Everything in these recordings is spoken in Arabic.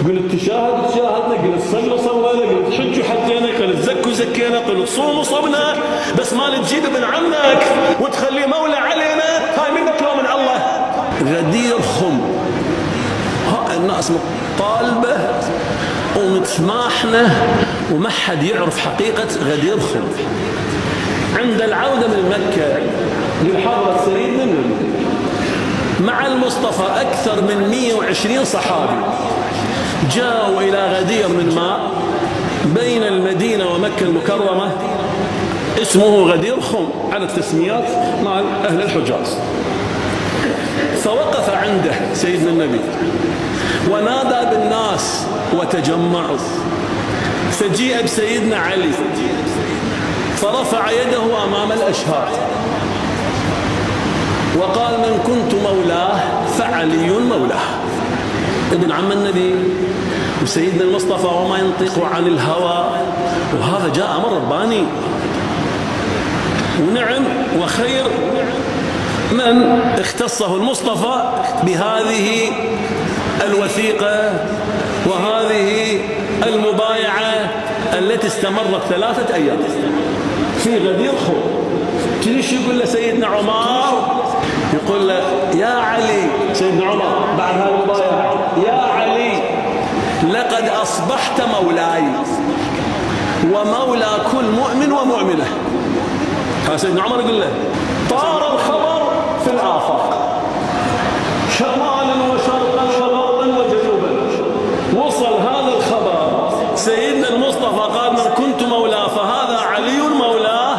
قلت تشاهدنا، قلت صلوا صلينا، قلت حجوا حجينا، قلت زكوا زكينا، قلت صوموا صمنا، بس ما تجيب ابن عمك وتخليه مولى علينا. هاي منك لو من الله. غدير خم. ها الناس مطالبة ومتماحنة وما حد يعرف حقيقة غدير خم. عند العودة من مكة لحضرة سيدنا النبي مع المصطفى أكثر من 120 صحابي جاءوا إلى غدير من ماء بين المدينة ومكة المكرمة اسمه غدير خم على التسميات مع أهل الحجاز. فوقف عنده سيدنا النبي ونادى بالناس وتجمعوا، فجيء بسيدنا علي فرفع يده أمام الأشهاد وقال: من كنت مولاه فعلي مولاه. ابن عم النبي وسيدنا المصطفى وما ينطق عن الهوى، وهذا جاء أمر رباني. ونعم وخير من اختصه المصطفى بهذه الوثيقة وهذه المبايعة التي استمرت 3 أيام في غدير خم. كلش يقول له سيدنا عمر، يقول له: يا علي، سيدنا عمر بعد هذه المبايعة: يا علي، لقد أصبحت مولاي ومولى كل مؤمن ومؤمنة. هذا سيدنا عمر يقول له. طار الخبر في الآفاق شمالا وشرقا وغربا وجنوبا. وصل هذا الخبر سيدنا المصطفى قال: من كنت مولاه فهذا علي مولاه.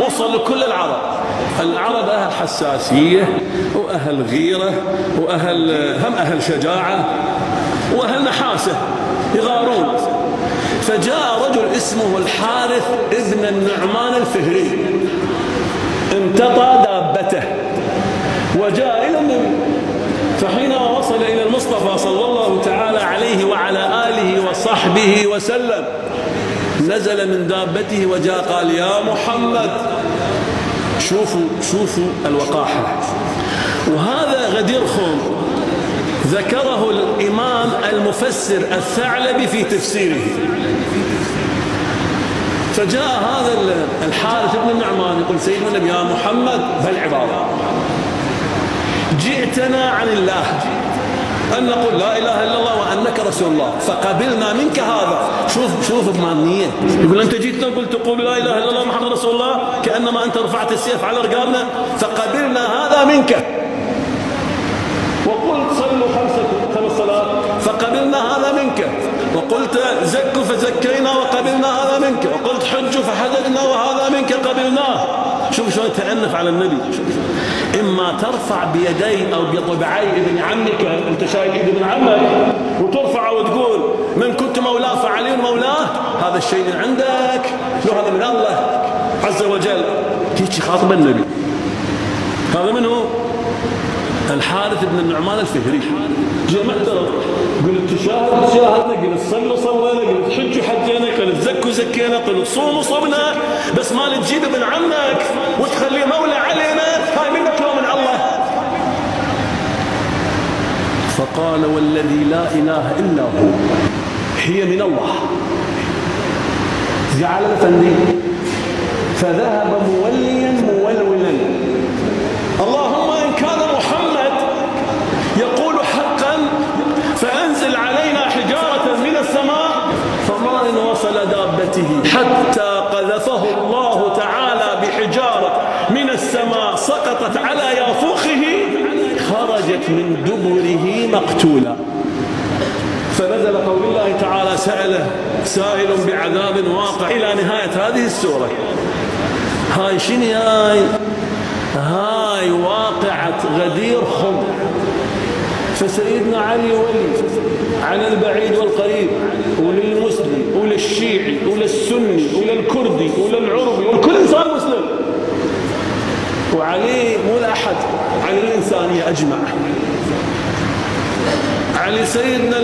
وصل لكل العرب. العرب أهل حساسية وأهل غيرة وأهل شجاعة وأهل نحاسة يغارون. فجاء رجل اسمه الحارث ابن النعمان الفهري، امتطى دابته وجاء إلى النبي. فحينما وصل إلى المصطفى صلى الله تعالى عليه وعلى آله وصحبه وسلم نزل من دابته وجاء قال: يا محمد. شوفوا الوقاحة. وهذا غدير خم ذكره الإمام المفسر الثعلبي في تفسيره. فجاء هذا الحارث بن النعمان يقول: سيدنا النبي يا محمد، بهالعبارة: جئتنا عن الله أن نقول لا إله إلا الله وأنك رسول الله، فقبلنا منك هذا. شوف بمعنية. يقول: أنت جيتنا قلت تقول لا إله إلا الله محمد رسول الله، كأنما أنت رفعت السيف على رقابنا، فقبلنا هذا منك. وقلت صلوا 5 صلوات فقبلنا هذا منك. وقلت زكوا فزكينا وقبلنا هذا منك. وقلت حجوا فحججنا وهذا منك قبلناه. شوف شلون تأنف على النبي. إما ترفع بيدي أو بطبعي ابن عمك، أنت شايل إيد ابن عمك وترفع وتقول: من كنت مولاه فعلي مولاه. هذا الشيء من عندك، لو هذا من الله عز وجل. هيك خاطب النبي. هذا منه الحارث بن النعمان الفهري. جاء محترم، قلت تشاهدنا، قلت صلوا صلينا، قلت حجوا حجينا، قلت زكوا زكينا، قلت صوموا صمنا، بس ما تجيب ابن عمك وتخليه مولى علينا. هاي منك لو من الله. فقال: والذي لا إله إلا هو، هي من الله. جعل الفندي فذهب موليا مولولا: اللهم إن كان محمد يقول حقا فأنزل علينا حجارة من السماء. فما إن وصل دابته حتى قذفه الله تعالى بحجارة من السماء سقطت على يافوخه، خرجت من دبره مقتولا. فنزل قول الله تعالى: سأله سائل بعذاب واقع، إلى نهاية هذه السورة. هاي شنو هاي واقعة غدير خم. فسيدنا علي ولي على البعيد والقريب، وللمسلم وللشيعي وللسني وللكردي وللعربي ولكل إنسان مسلم. وعلي مو لأحد، على الإنسانية أجمع. علي سيدنا